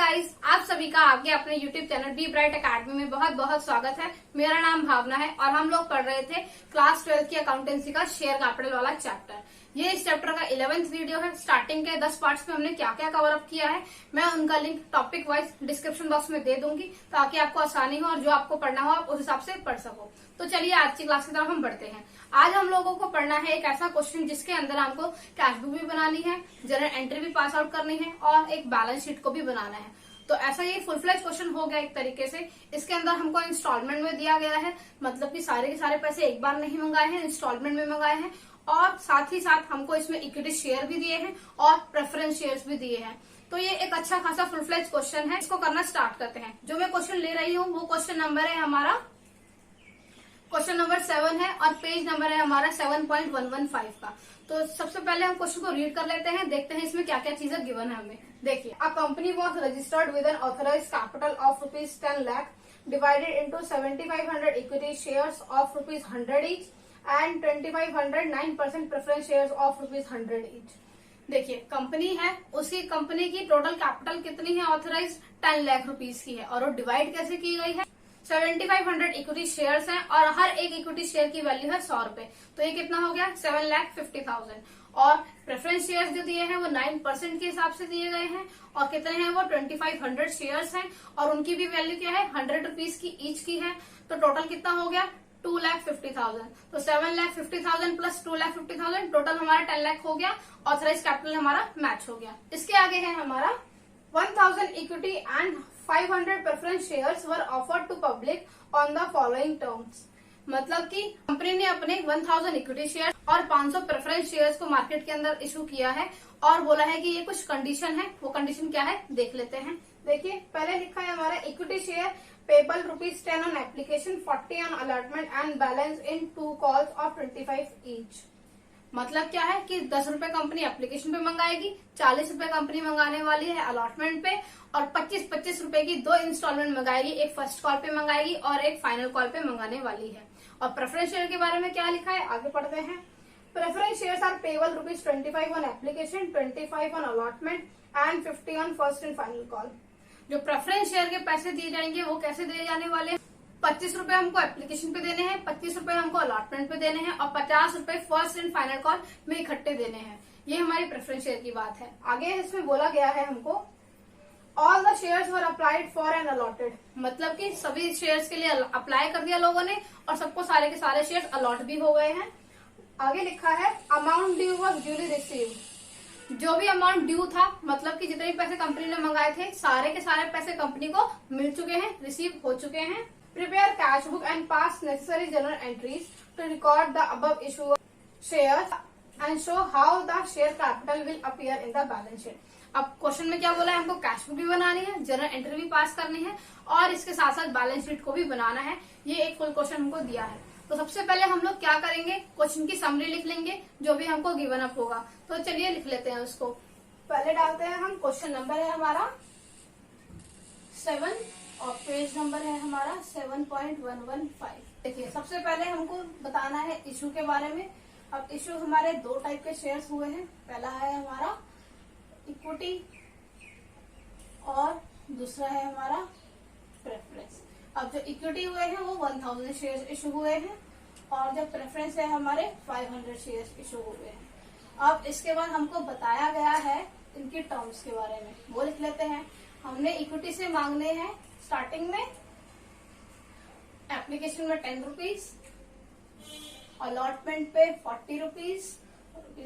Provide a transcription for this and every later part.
Guys, आप सभी का आपके अपने YouTube channel B bright academy में बहुत बहुत स्वागत है। मेरा नाम भावना है और हम लोग पढ़ रहे थे क्लास 12 की अकाउंटेंसी का शेयर कैपिटल वाला चैप्टर। ये इस चैप्टर का 11th वीडियो है। स्टार्टिंग के 10 पार्ट्स में हमने क्या क्या कवर अप किया है, मैं उनका link topic wise description box में दे दूंगी ताकि आपको आसानी हो और जो आपको पढ़ना हो आप उस हिसाब से पढ़ सको। तो चलिए आज की क्लास की तरफ हम बढ़ते हैं। आज हम लोगों को पढ़ना है एक ऐसा क्वेश्चन जिसके अंदर हमको कैश बुक भी बनानी है, जर्नल एंट्री भी पास आउट करनी है और एक बैलेंस शीट को भी बनाना है। तो ऐसा ये फुल फ्लेज क्वेश्चन हो गया एक तरीके से। इसके अंदर हमको इंस्टॉलमेंट में दिया गया है, मतलब कि सारे के सारे पैसे एक बार नहीं मंगाए हैं, इंस्टॉलमेंट में मंगाए हैं और साथ ही साथ हमको इसमें इक्विटी शेयर भी दिए हैं और प्रेफरेंस शेयर्स भी दिए हैं। तो ये एक अच्छा खासा फुल फ्लेज क्वेश्चन है। इसको करना स्टार्ट करते हैं। जो मैं क्वेश्चन ले रही हूँ वो क्वेश्चन नंबर है हमारा क्वेश्चन नंबर 7 है और पेज नंबर है हमारा 7.115 का। तो सबसे पहले हम क्वेश्चन को रीड कर लेते हैं, देखते हैं इसमें क्या क्या चीजें गिवन है हमें। देखिए, a company was registered with N authorised capital of ₹10 lakh divided into 7500 equity shares of ₹100 each and 2500 9% preference shares of ₹100 each. देखिए, कंपनी है, उसी कंपनी की टोटल कैपिटल कितनी है ऑथराइज 10 लाख रुपीज की है और वो डिवाइड कैसे की गई है 7500 इक्विटी शेयर्स हैं और हर एक इक्विटी शेयर की वैल्यू है 100 रुपए। तो ये कितना हो गया 7,50,000। और प्रेफरेंस शेयर्स जो दिए हैं वो 9% के हिसाब से दिए गए हैं और कितने हैं वो 2500 शेयर्स हैं और उनकी भी वैल्यू क्या है 100 रुपीज की ईच की है। तो टोटल कितना हो गया 2,50,000। तो 7,50,000 प्लस 2,50,000 टोटल हमारा 10 लाख हो गया। ऑथराइज कैपिटल हमारा मैच हो गया। इसके आगे है हमारा 1000 equity and 500 preference shares were offered to public on the following terms. मतलब कि कंपनी ने अपने 1000 इक्विटी शेयर और 500 प्रेफरेंस शेयर्स को मार्केट के अंदर इशू किया है और बोला है कि ये कुछ कंडीशन है। वो कंडीशन क्या है देख लेते हैं। देखिए, पहले लिखा है हमारा equity share payable ₹10 on application, 40 on allotment and balance in 2 calls of 25 each. मतलब क्या है कि 10 रुपए कंपनी एप्लीकेशन पे मंगाएगी, 40 रुपए कंपनी मंगाने वाली है अलॉटमेंट पे और 25-25 रुपए की 2 इंस्टॉलमेंट मंगाएगी, एक फर्स्ट कॉल पे मंगाएगी और एक फाइनल कॉल पे मंगाने वाली है। और प्रेफरेंस शेयर के बारे में क्या लिखा है आगे पढ़ते हैं। Preference shares are payable ₹25 on application, 25 on allotment and 50 on first and final call. जो प्रेफरेंस शेयर के पैसे दिए जाएंगे वो कैसे दिए जाने वाले हैं 25 रुपए हमको एप्लीकेशन पे देने हैं, 25 रुपए हमको अलॉटमेंट पे देने हैं और 50 रुपए फर्स्ट एंड फाइनल कॉल में इकट्ठे देने हैं। ये हमारी प्रेफरेंस शेयर की बात है। आगे इसमें बोला गया है हमको all the shares were applied for and allotted, मतलब कि सभी शेयर्स के लिए अप्लाई कर दिया लोगों ने और सबको सारे के सारे शेयर्स अलॉट भी हो गए हैं। आगे लिखा है amount due was duly received. जो भी अमाउंट ड्यू था, मतलब कि जितने पैसे कंपनी ने मंगाए थे सारे के सारे पैसे कंपनी को मिल चुके हैं, रिसीव हो चुके हैं। Prepare cash book and pass necessary journal entries to record the above issue shares and show how the share capital will appear in the balance sheet। अब क्वेश्चन में क्या बोला है, हमको कैश बुक भी बनानी है, जर्नल एंट्री भी पास करनी है और इसके साथ साथ बैलेंस शीट को भी बनाना है। ये एक फुल क्वेश्चन हमको दिया है। तो सबसे पहले हम लोग क्या करेंगे, क्वेश्चन की समरी लिख लेंगे जो भी हमको गिवन अप होगा। तो चलिए लिख लेते हैं उसको। पहले डालते हैं हम क्वेश्चन नंबर है हमारा 7 और पेज नंबर है हमारा 7.115। देखिए, सबसे पहले हमको बताना है इशू के बारे में। अब इशू हमारे 2 टाइप के शेयर्स हुए हैं। पहला है हमारा इक्विटी और दूसरा है हमारा प्रेफरेंस। अब जो इक्विटी हुए हैं वो 1000 शेयर्स इशू हुए हैं और जो प्रेफरेंस है हमारे 500 शेयर्स इशू हुए हैं। अब इसके बाद हमको बताया गया है इनकी टर्म्स के बारे में, वो लिख लेते हैं। हमने इक्विटी से मांगने हैं स्टार्टिंग में एप्लीकेशन में 10 रुपीज, अलॉटमेंट पे 40 रुपीज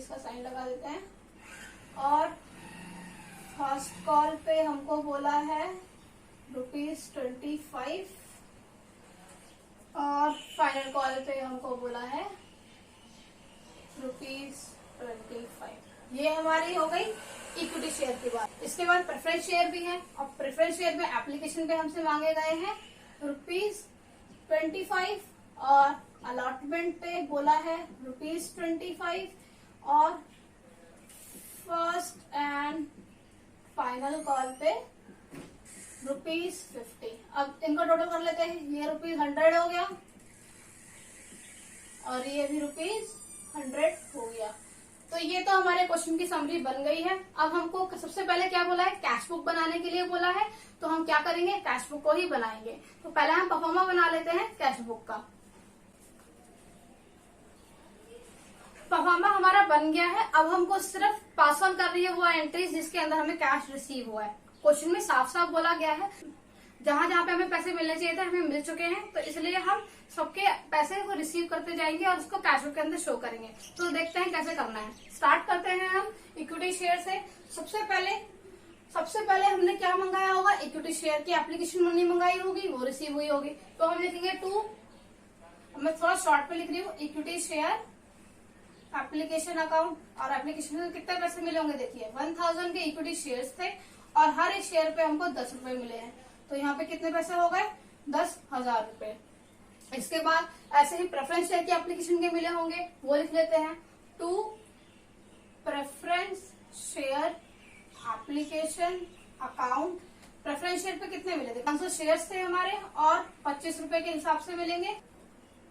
का साइन लगा देते हैं और फर्स्ट कॉल पे हमको बोला है ₹25 और फाइनल कॉल पे हमको बोला है ₹25। ये हमारी हो गई इक्विटी शेयर की बात। इसके बाद प्रेफरेंस शेयर भी है और प्रेफरेंस शेयर में एप्लीकेशन पे हमसे मांगे गए हैं ₹25 और अलॉटमेंट पे बोला है ₹25 और फर्स्ट एंड फाइनल कॉल पे ₹50। अब इनको टोटल कर लेते हैं। ये ₹100 हो गया और ये भी ₹100 हो गया। तो ये तो हमारे क्वेश्चन की समरी बन गई है। अब हमको सबसे पहले क्या बोला है, कैश बुक बनाने के लिए बोला है। तो हम क्या करेंगे, कैश बुक को ही बनाएंगे। तो पहले हम परफॉर्मा बना लेते हैं कैश बुक का। परफॉर्मा हमारा बन गया है। अब हमको सिर्फ पास ऑन कर रही है वो एंट्रीज जिसके अंदर हमें कैश रिसीव हुआ है। क्वेश्चन में साफ साफ बोला गया है जहां जहां पे हमें पैसे मिलने चाहिए थे हमें मिल चुके हैं, तो इसलिए हम सबके पैसे को रिसीव करते जाएंगे और उसको कैश बुक के अंदर शो करेंगे। तो देखते हैं कैसे करना है। स्टार्ट करते हैं हम इक्विटी शेयर से। सबसे पहले हमने क्या मंगाया होगा, इक्विटी शेयर की एप्लीकेशन मनी मंगाई होगी, वो रिसीव हुई होगी। तो हम लिखेंगे टू, मैं थोड़ा शॉर्ट पे लिख रही हूँ, इक्विटी शेयर एप्लीकेशन अकाउंट। और एप्लीकेशन में कितने पैसे मिले होंगे, देखिए 1000 के इक्विटी शेयर्स थे और हर एक शेयर पे हमको 10 रुपए मिले हैं। तो यहाँ पे कितने पैसे हो गए, 10,000 रुपए। इसके बाद ऐसे ही प्रेफरेंस शेयर की एप्लीकेशन के मिले होंगे, वो लिख लेते हैं। To preference share application account. Preference share पे कितने मिले थे, 500 शेयर्स थे हमारे और 25 रुपए के हिसाब से मिलेंगे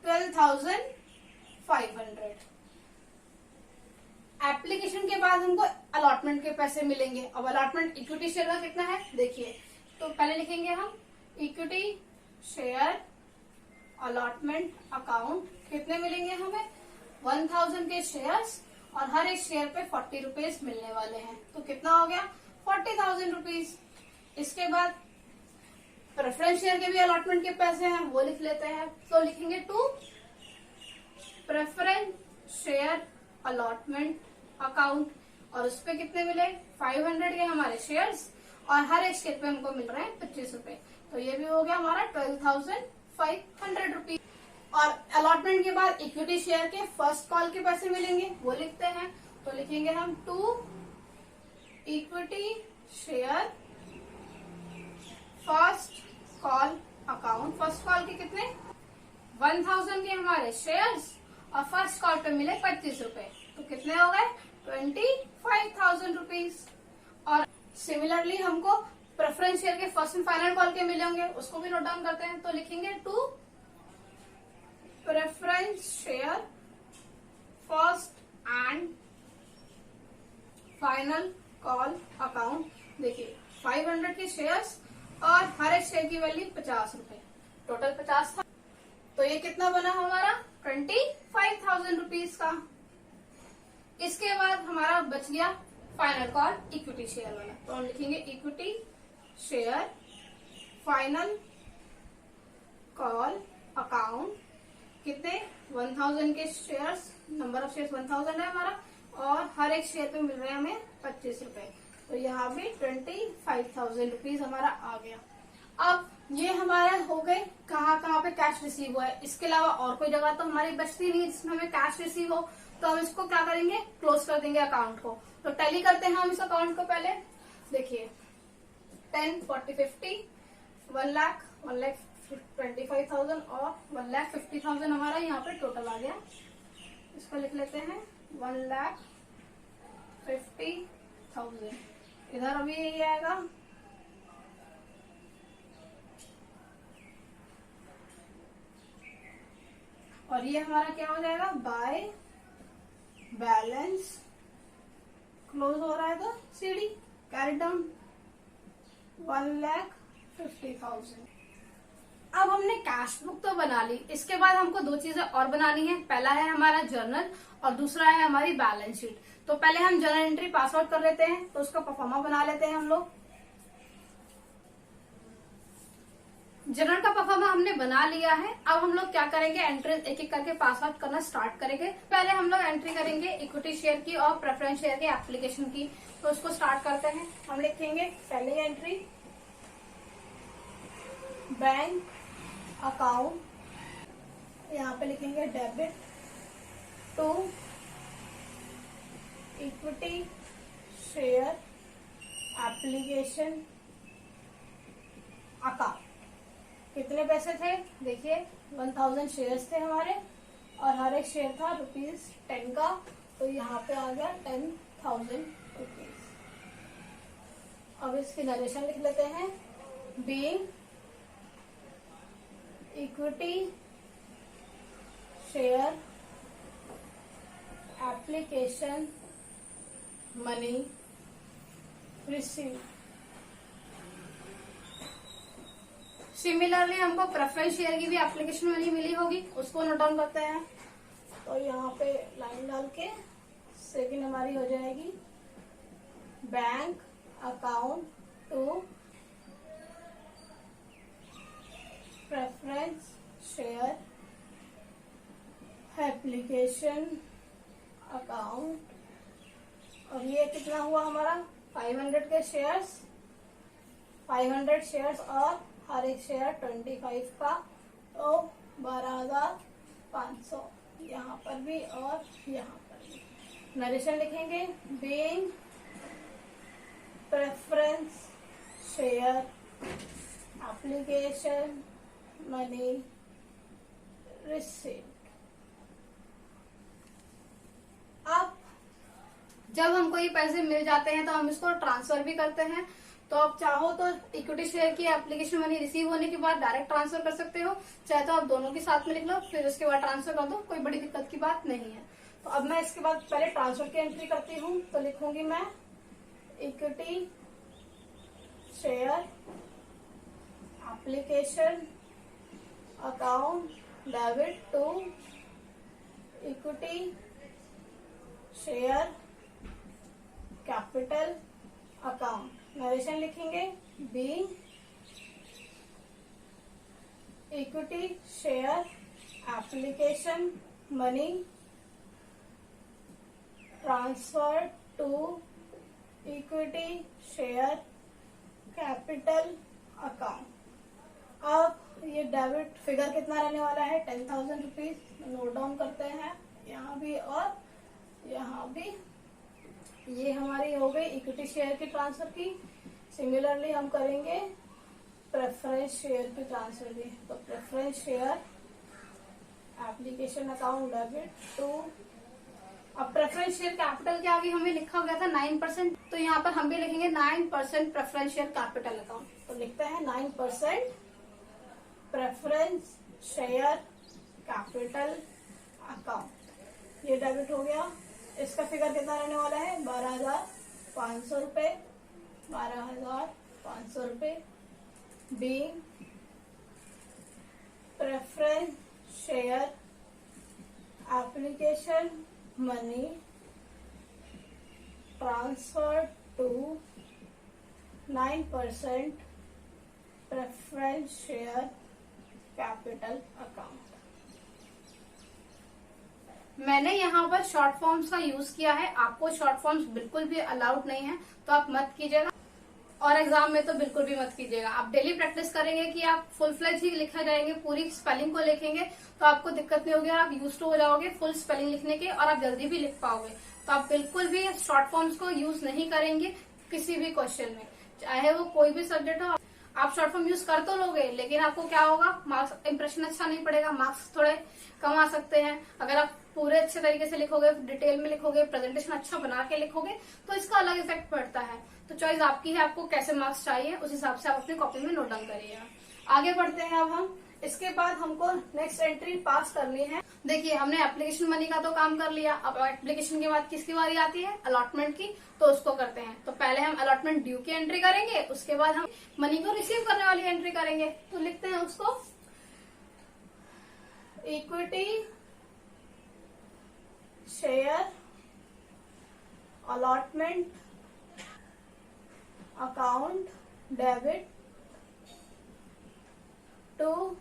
12,500। एप्लीकेशन के बाद हमको अलॉटमेंट के पैसे मिलेंगे। अब अलॉटमेंट इक्विटी शेयर का कितना है देखिए, तो पहले लिखेंगे हम इक्विटी शेयर अलॉटमेंट अकाउंट। कितने मिलेंगे हमें, 1000 के शेयर्स और हर एक शेयर पे 40 रुपीज मिलने वाले हैं। तो कितना हो गया, 40,000 रुपीज। इसके बाद प्रेफरेंस शेयर के भी अलॉटमेंट के पैसे हैं, वो लिख लेते हैं। तो लिखेंगे to preference share allotment account और उस पे कितने मिले, 500 के हमारे शेयर्स और हर एक शेयर पे हमको मिल रहे हैं 25 रुपए। तो ये भी हो गया हमारा 12,500 रुपीज। और अलॉटमेंट के बाद इक्विटी शेयर के फर्स्ट कॉल के पैसे मिलेंगे, वो लिखते हैं। तो लिखेंगे हम to equity share first call account. First call के कितने, 1000 के हमारे शेयर्स और फर्स्ट कॉल पे मिले 25 रुपए। तो कितने हो गए, 25,000 रुपीज। और सिमिलरली हमको प्रेफरेंस शेयर के फर्स्ट एंड फाइनल कॉल के मिले होंगे, उसको भी नोट डाउन करते हैं। तो लिखेंगे to preference share first and final call account. देखिए 500 के शेयर्स और हर एक शेयर की वैल्यू 50 रुपए, टोटल 50 था। तो ये कितना बना हमारा, 25,000 रुपीज का। इसके बाद हमारा बच गया फाइनल कॉल इक्विटी शेयर वाला। तो हम लिखेंगे equity share final call account. कितने, 1000 के शेयर्स, नंबर ऑफ शेयर्स 1000 है हमारा और हर एक शेयर पे मिल रहे हैं हमें 25 रुपए। तो यहाँ भी 25,000 रुपीज हमारा आ गया। अब ये हमारा हो गए कहाँ कहाँ पे कैश रिसीव हुआ है। इसके अलावा और कोई जगह तो हमारी बचती नहीं है जिसमें हमें कैश रिसीव हो। तो हम इसको क्या करेंगे, क्लोज कर देंगे अकाउंट को। तो टैली करते हैं हम इस अकाउंट को। पहले देखिए 10, 40, 50, 1,25,000 और 1,50,000 हमारा यहाँ पे टोटल आ गया। इसको लिख लेते हैं 1,50,000। इधर अभी यही आएगा, और ये हमारा क्या हो जाएगा, बाय बैलेंस क्लोज हो रहा है तो सीडी कैरी डाउन 1,50,000। अब हमने कैश बुक तो बना ली, इसके बाद हमको दो चीजें और बनानी है। पहला है हमारा जर्नल और दूसरा है हमारी बैलेंस शीट। तो पहले हम जर्नल एंट्री पास आउट कर लेते हैं, तो उसका परफॉर्मा बना लेते हैं हम लोग। जर्नल का परफॉर्मा हमने बना लिया है। अब हम लोग क्या करेंगे, एंट्री एक एक करके पास आउट करना स्टार्ट करेंगे। पहले हम लोग एंट्री करेंगे इक्विटी शेयर की और प्रेफरेंस शेयर की एप्लीकेशन की। तो उसको स्टार्ट करते हैं। हम लिखेंगे पहले एंट्री बैंक अकाउंट, यहाँ पे लिखेंगे debit to equity share application account. कितने पैसे थे, देखिए 1000 शेयर्स थे हमारे और हर एक शेयर था ₹10 का। तो यहाँ पे आ गया 10,000 रुपीज। अब इसकी नरेशन लिख लेते हैं, being equity share application money receive. Similarly हमको प्रेफरेंस शेयर की भी एप्लीकेशन मनी मिली होगी, उसको नोट डाउन करते हैं। तो यहाँ पे लाइन डाल के सेकंड हमारी हो जाएगी bank account to preference share application account. और ये कितना हुआ हमारा 500 के शेयर्स, 500 शेयर्स और हर एक शेयर 25 का, तो 12,500 यहाँ पर भी और यहाँ पर भी। नरेशन लिखेंगे being preference share application money received. अब जब हमको ये पैसे मिल जाते हैं तो हम इसको ट्रांसफर भी करते हैं। तो आप चाहो तो इक्विटी शेयर की एप्लीकेशन मनी रिसीव होने के बाद डायरेक्ट ट्रांसफर कर सकते हो, चाहे तो आप दोनों के साथ में लिख लो फिर उसके बाद ट्रांसफर कर दो, कोई बड़ी दिक्कत की बात नहीं है। तो अब मैं इसके बाद पहले ट्रांसफर की एंट्री करती हूँ। तो लिखूंगी मैं equity share application account debit to equity share capital account. Narration लिखेंगे being equity share application money transfer to equity share capital account. अब ये डेबिट फिगर कितना रहने वाला है 10,000 रुपीज। नोट डाउन करते हैं यहाँ भी और यहाँ भी। ये हमारी हो गई इक्विटी शेयर की ट्रांसफर की। सिमिलरली हम करेंगे प्रेफरेंस शेयर की ट्रांसफर भी। तो preference share application account debit to, अब प्रेफरेंस शेयर कैपिटल के आगे हमें लिखा गया था 9%, तो यहाँ पर हम भी लिखेंगे 9% प्रेफरेंस शेयर कैपिटल अकाउंट। तो लिखते हैं 9% प्रेफरेंस शेयर कैपिटल अकाउंट। ये डेबिट हो गया। इसका फिगर कितना रहने वाला है 12,500 रुपए, 12,500 रुपए being preference share application money transfer to 9% preference share capital account. मैंने यहाँ पर शॉर्ट फॉर्म्स का यूज किया है, आपको शॉर्ट फॉर्म्स बिल्कुल भी अलाउड नहीं है तो आप मत कीजिएगा, और एग्जाम में तो बिल्कुल भी मत कीजिएगा। आप डेली प्रैक्टिस करेंगे कि आप फुल फ्लेज ही लिखा जाएंगे, पूरी स्पेलिंग को लिखेंगे तो आपको दिक्कत नहीं होगी और आप यूज टू हो जाओगे फुल स्पेलिंग लिखने के और आप जल्दी भी लिख पाओगे। तो आप बिल्कुल भी शॉर्ट फॉर्म्स को यूज नहीं करेंगे किसी भी क्वेश्चन में, चाहे वो कोई भी सब्जेक्ट हो। आप शॉर्ट फॉर्म यूज कर तो लोगे लेकिन आपको क्या होगा, मार्क्स इंप्रेशन अच्छा नहीं पड़ेगा, मार्क्स थोड़े कम आ सकते हैं। अगर आप पूरे अच्छे तरीके से लिखोगे, डिटेल में लिखोगे, प्रेजेंटेशन अच्छा बना के लिखोगे तो इसका अलग इफेक्ट पड़ता है। तो चॉइस आपकी है, आपको कैसे मार्क्स चाहिए उस हिसाब से आप अपनी कॉपी में नोट डाउन करिएगा। आगे बढ़ते हैं अब हम। इसके बाद हमको नेक्स्ट एंट्री पास करनी है। देखिए हमने एप्लीकेशन मनी का तो काम कर लिया, अब एप्लीकेशन के बाद किसकी बारी आती है अलॉटमेंट की, तो उसको करते हैं। तो पहले हम अलॉटमेंट ड्यू की एंट्री करेंगे, उसके बाद हम मनी को रिसीव करने वाली एंट्री करेंगे। तो लिखते हैं उसको equity share allotment account debit to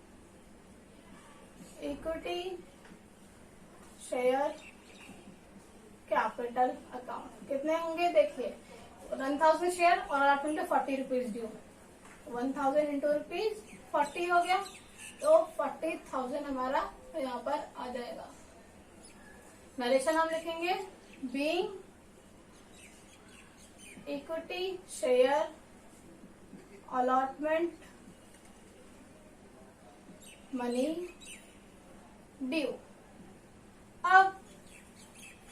equity share capital account. कितने होंगे देखिए 1,000 शेयर और अलॉटमेंट पे 40 रुपीज ड्यू, 1,000 इंटू रुपीज 40 हो गया, तो 40,000 हमारा यहाँ पर आ जाएगा। नरेशन हम लिखेंगे being equity share allotment money due. अब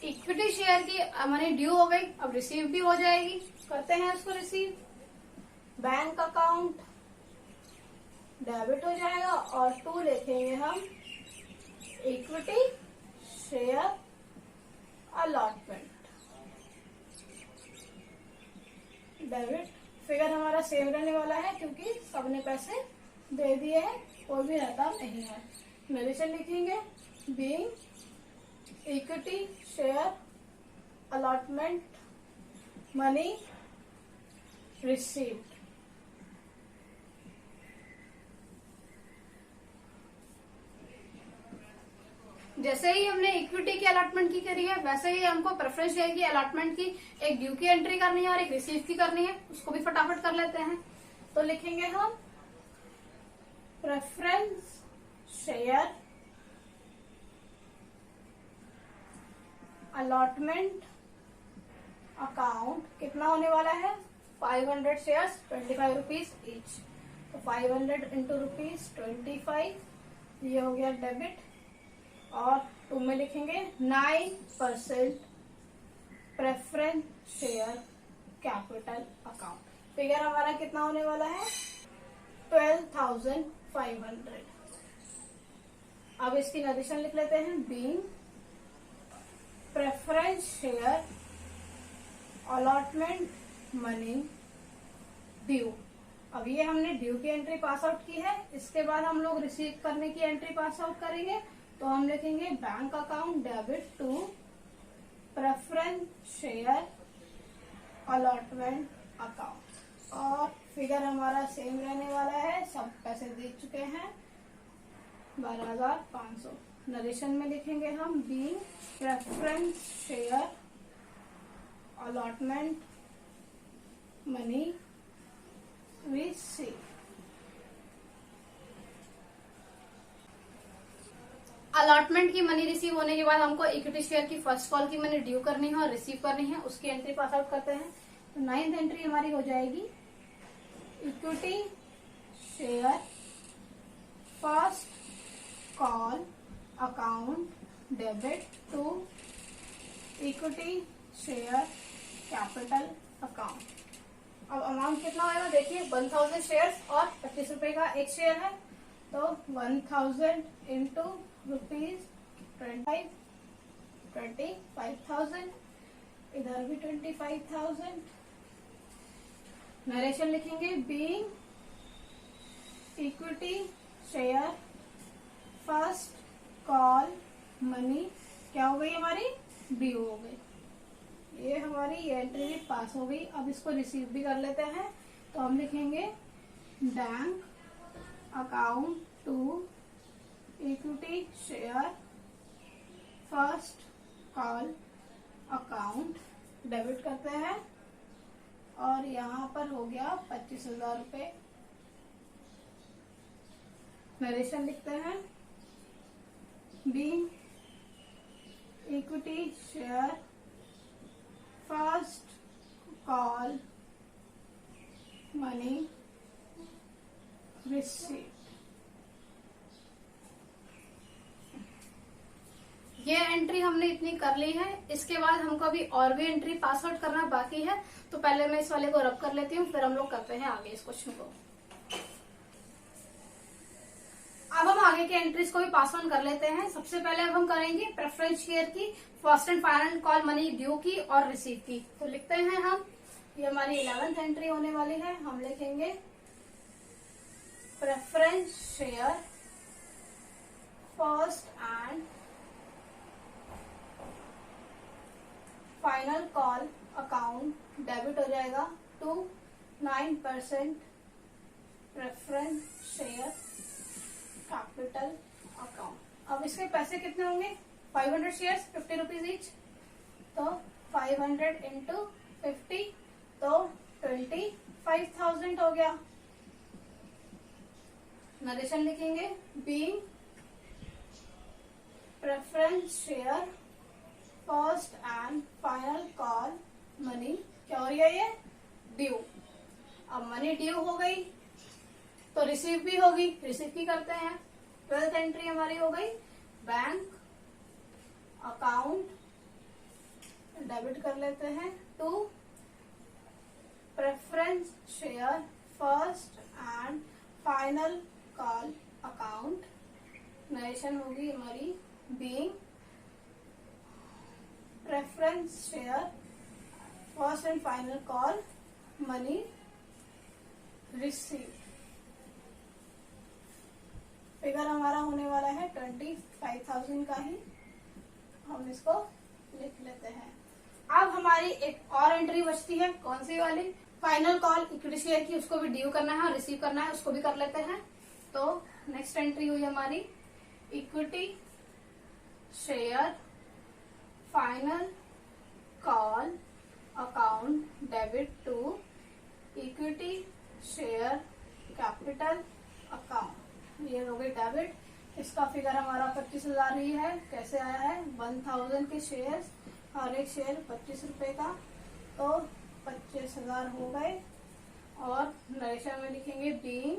इक्विटी शेयर की मनी ड्यू हो गई, अब रिसीव भी हो जाएगी। करते हैं उसको रिसीव। बैंक अकाउंट डेबिट हो जाएगा और टू लिखेंगे हम equity share allotment. Debit. Figure हमारा सेम रहने वाला है क्योंकि सबने पैसे दे दिए हैं, कोई भी रहता नहीं है। नरेशन लिखेंगे being equity share allotment money received. जैसे ही हमने इक्विटी की अलॉटमेंट की करी है, वैसे ही हमको प्रेफरेंस शेयर की अलॉटमेंट की एक ड्यू की एंट्री करनी है और एक रिसीव की करनी है। उसको भी फटाफट कर लेते हैं। तो लिखेंगे हम प्रेफरेंस शेयर अलॉटमेंट अकाउंट कितना होने वाला है, 500 शेयर्स 25 रुपीज ईच। तो 500 इंटू रुपीज 25, ये हो गया डेबिट। और 2 में लिखेंगे 9% preference share capital account. Figure हमारा कितना होने वाला है, 12,500। अब इसकी नरेशन लिख लेते हैं being preference share allotment money due. अब ये हमने ड्यू की एंट्री पास आउट की है, इसके बाद हम लोग रिसीव करने की एंट्री पास आउट करेंगे। तो हम लिखेंगे bank account debit to preference share allotment account. और फिगर हमारा सेम रहने वाला है, सब पैसे दे चुके हैं 12,500। नरेशन में लिखेंगे हम being preference share allotment money receive. Allotment की मनी रिसीव होने के बाद हमको इक्विटी शेयर की फर्स्ट कॉल की मनी ड्यू करनी है और रिसीव करनी है, उसकी एंट्री पास आउट करते हैं। तो 9th एंट्री हमारी हो जाएगी equity share first call account debit to equity share capital account. अब अमाउंट कितना होगा देखिए, 1000 शेयर्स और 25 रुपए का एक शेयर है। तो 1000 इंटू रुपीज 25,000, इधर भी 25,000। नरेशन लिखेंगे being equity share first call money क्या हो गई हमारी, ड्यू हो गई। ये हमारी एंट्री भी पास हो गई। अब इसको रिसीव भी कर लेते हैं। तो हम लिखेंगे bank account to equity share first call account debit करते हैं और यहाँ पर हो गया 25,000 रुपए। नरेशन लिखते हैं being equity share first call money receive. ये एंट्री हमने इतनी कर ली है। इसके बाद हमको अभी और भी एंट्री पास आउट करना बाकी है। तो पहले मैं इस वाले को रब कर लेती हूँ, फिर हम लोग करते हैं आगे इस क्वेश्चन को। अब हम आगे के एंट्रीज को भी पास ऑन कर लेते हैं। सबसे पहले अब हम करेंगे प्रेफरेंस शेयर की first and final call money due की और रिसीव की। तो लिखते हैं हम, ये हमारी 11th एंट्री होने वाली है। हम लिखेंगे preference share first and final call account debit हो जाएगा to 9% preference share capital account. अब इसके पैसे कितने होंगे, 500 शेयर्स 50 रुपीज ईच। तो 500 इंटू 50 तो 25,000 हो गया। नरेशन लिखेंगे being preference share first and final call money क्या हो रही है, ये ड्यू। अब मनी ड्यू हो गई तो रिसीव भी होगी, रिसीव की करते हैं। 12th एंट्री हमारी हो गई बैंक अकाउंट डेबिट कर लेते हैं to preference share first and final call account. Narration होगी हमारी being preference share first and final call money receive. Figure हमारा होने वाला है 25,000 का ही, हम इसको लिख लेते हैं। अब हमारी एक और एंट्री बचती है, कौन सी वाली, फाइनल कॉल इक्विटी शेयर की, उसको भी ड्यू करना है और रिसीव करना है, उसको भी कर लेते हैं। तो नेक्स्ट एंट्री हुई हमारी equity share final call account debit to equity share capital account. ये हो गई डेबिट। इसका फिगर हमारा 25,000 ही है। कैसे आया है, 1000 के शेयर, हर एक शेयर 25 रुपए का, तो 25,000 हो गए। और नरेशन में लिखेंगे being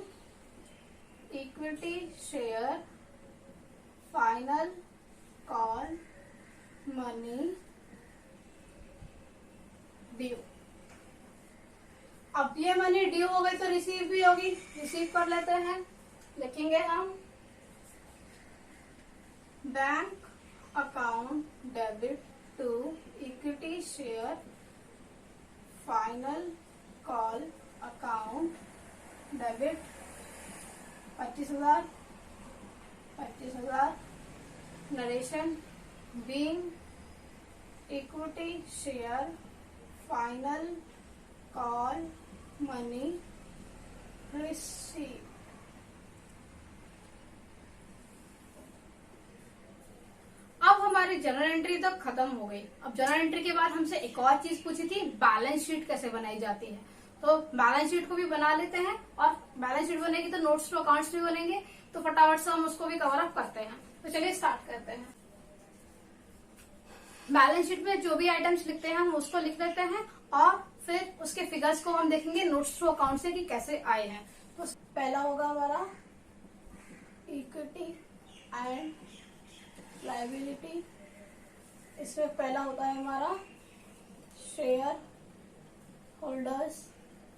equity share final call money due. अब ये मनी ड्यू हो गई तो रिसीव भी होगी, रिसीव कर लेते हैं। लिखेंगे हम bank account debit to equity share final call account debit 25,000 narration being equity share final call money receive. अब हमारी जनरल एंट्री तो खत्म हो गई। अब जनरल एंट्री के बाद हमसे एक और चीज पूछी थी, बैलेंस शीट कैसे बनाई जाती है। तो बैलेंस शीट को भी बना लेते हैं, और बैलेंस शीट बनेगी तो नोट्स टू अकाउंट्स भी बनेंगे, तो फटाफट से हम उसको भी कवर अप करते हैं। तो चलिए स्टार्ट करते हैं। बैलेंस शीट में जो भी आइटम्स लिखते हैं हम उसको लिख लेते हैं, और फिर उसके फिगर्स को हम देखेंगे नोट्स टू अकाउंट से कि कैसे आए हैं। तो पहला होगा हमारा इक्विटी एंड लायबिलिटी। इसमें पहला होता है हमारा शेयर होल्डर्स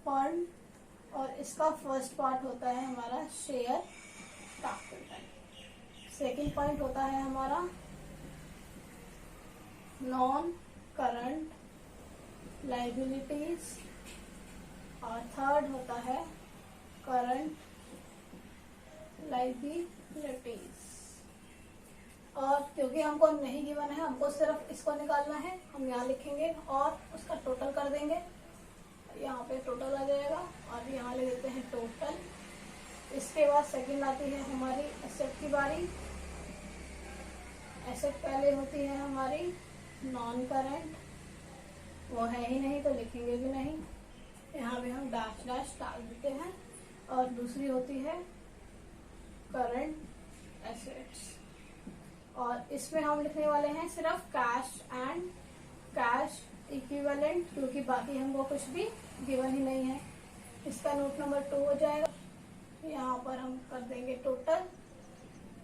फंड, और इसका फर्स्ट पार्ट होता है हमारा शेयर कैपिटल। सेकंड पॉइंट होता है हमारा नॉन करंट लायबिलिटीज, और थर्ड होता है करंट लायबिलिटीज। और क्योंकि हमको नहीं गिवन है, हमको सिर्फ इसको निकालना है, हम यहाँ लिखेंगे और उसका टोटल कर देंगे। यहाँ पे टोटल आ जाएगा, और यहाँ ले देते हैं टोटल। इसके बाद सेकंड आती है हमारी एसेट की बारी। एसेट पहले होती है हमारी नॉन करंट, वो है ही नहीं तो लिखेंगे भी नहीं, यहाँ पे हम डैश डैश डाल देते हैं। और दूसरी होती है करंट एसेट्स, और इसमें हम लिखने वाले हैं सिर्फ कैश एंड कैश इक्विवेलेंट, क्योंकि बाकी हमको कुछ भी गिवन ही नहीं है। इसका नोट नंबर 2 हो जाएगा। यहाँ पर हम कर देंगे टोटल।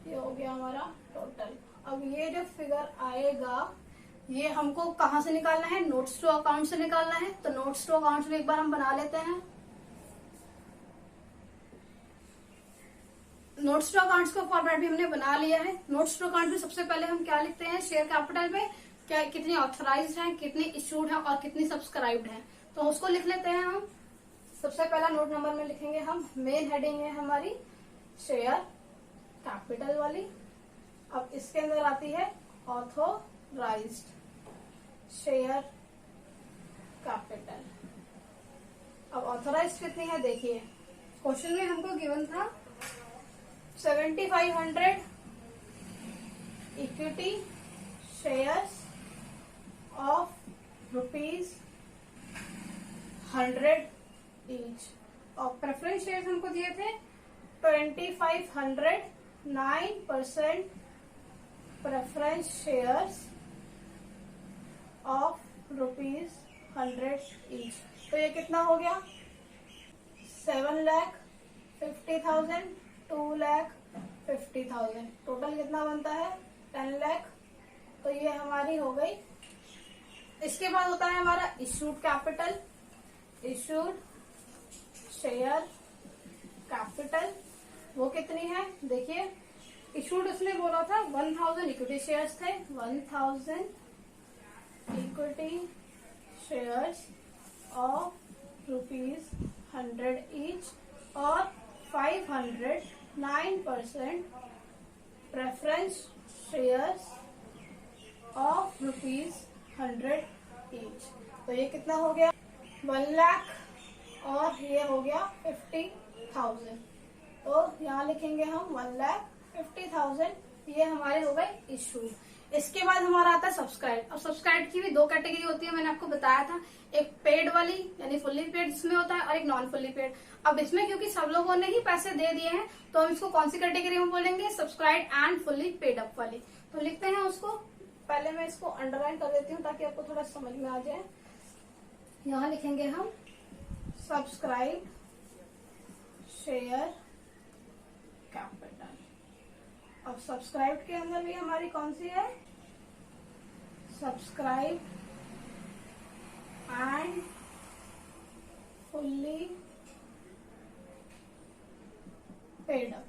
ये हो गया हमारा टोटल। अब ये जो फिगर आएगा ये हमको कहाँ से निकालना है, नोट्स टू अकाउंट से निकालना है। तो नोट्स टू अकाउंट में एक बार हम बना लेते हैं। नोट्स टू अकाउंट्स का फॉर्मेट भी हमने बना लिया है। नोट्स टू अकाउंट में सबसे पहले हम क्या लिखते हैं, शेयर कैपिटल में क्या कितनी ऑथराइज्ड है, कितनी इशूड है और कितनी सब्सक्राइब्ड है, तो उसको लिख लेते हैं हम। सबसे पहला नोट नंबर में लिखेंगे हम, मेन हेडिंग है हमारी शेयर कैपिटल वाली। अब इसके अंदर आती है ऑथोराइज्ड शेयर कैपिटल। अब ऑथराइज्ड कितनी है देखिए, क्वेश्चन में हमको गिवन था 7500 इक्विटी शेयर्स ऑफ ₹100 ईच, और प्रेफरेंस शेयर्स हमको दिए थे 2500, 9% प्रेफरेंस शेयर्स ऑफ ₹100 ईच। तो ये कितना हो गया, 7,50,000, 2,50,000, टोटल कितना बनता है 10 लाख। तो ये हमारी हो गई। इसके बाद होता है हमारा issued capital, issued share capital. वो कितनी है देखिए, इशूड उसने बोला था 1000 इक्विटी शेयर्स थे, 1000 इक्विटी शेयर्स ऑफ ₹100 each और 500 9% प्रेफरेंस शेयर्स ऑफ ₹100 each। तो ये कितना हो गया 1 लाख और ये हो गया 50,000। तो यहाँ लिखेंगे हम 1,50,000। ये हमारे हो गए इशू। इसके बाद हमारा आता है सब्सक्राइब। अब सब्सक्राइब की भी 2 कैटेगरी होती है, मैंने आपको बताया था। एक पेड वाली यानी फुल्ली पेड इसमें होता है और एक नॉन फुल्ली पेड। अब इसमें क्योंकि सब लोगों ने ही पैसे दे दिए हैं तो हम इसको कौन सी कैटेगरी में बोलेंगे, subscribe and fully paid up वाली। तो लिखते हैं उसको। पहले मैं इसको अंडरलाइन कर देती हूँ ताकि आपको थोड़ा समझ में आ जाए। यहाँ लिखेंगे हम सब्सक्राइब शेयर कैपिटल। अब सब्सक्राइब के अंदर भी हमारी कौन सी है, subscribe and fully paid up.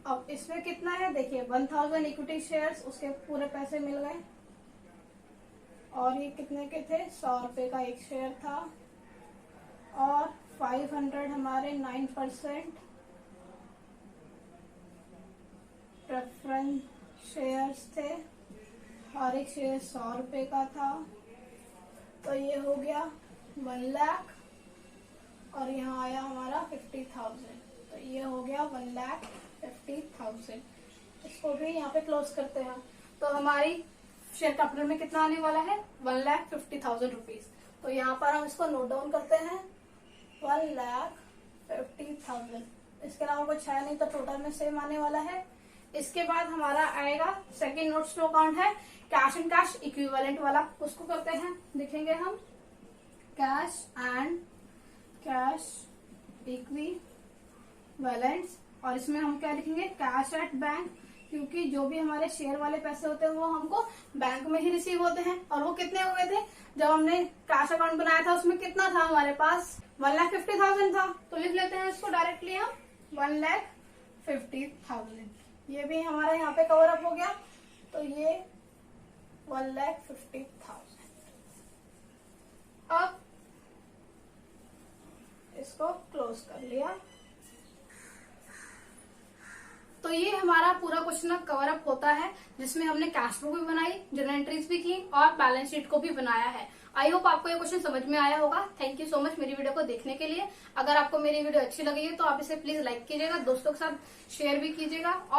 अब इसमें कितना है देखिए 1,000 इक्विटी शेयर्स, उसके पूरे पैसे मिल गए। और ये कितने के थे, 100 रुपए का एक शेयर था। और 500 हमारे 9% प्रेफरेंस शेयर्स थे, हर एक शेयर 100 रुपए का था। तो ये हो गया 1 लाख और यहाँ आया हमारा 50,000। तो ये हो गया 1,50,000। इसको भी यहाँ पे क्लोज करते हैं। तो हमारी शेयर कैपिटल में कितना आने वाला है 1,50,000 रुपीज। तो यहाँ पर हम इसको नोट डाउन करते हैं 1,50,000। इसके अलावा कुछ है नहीं तो टोटल में सेम आने वाला है। इसके बाद हमारा आएगा सेकंड नोट्स टू अकाउंट है कैश एंड कैश इक्विवेलेंट वाला। उसको करते हैं, लिखेंगे हम कैश एंड कैश इक्विवेलेंट्स। और इसमें हम क्या लिखेंगे, कैश एट बैंक, क्योंकि जो भी हमारे शेयर वाले पैसे होते हैं वो हमको बैंक में ही रिसीव होते हैं। और वो कितने हुए थे, जब हमने कैश अकाउंट बनाया था उसमें कितना था हमारे पास 1,50,000 था। तो लिख लेते हैं इसको डायरेक्टली हम 1,50,000। ये भी हमारा यहाँ पे कवर अप हो गया। तो ये 1,50,000। अब इसको क्लोज कर लिया। तो ये हमारा पूरा क्वेश्चन कवर अप होता है, जिसमें हमने कैश बुक भी बनाई, जर्नल एंट्रीज भी की और बैलेंस शीट को भी बनाया है। आई होप आपको ये क्वेश्चन समझ में आया होगा। थैंक यू सो मच मेरी वीडियो को देखने के लिए। अगर आपको मेरी वीडियो अच्छी लगी है तो आप इसे प्लीज लाइक कीजिएगा, दोस्तों के साथ शेयर भी कीजिएगा।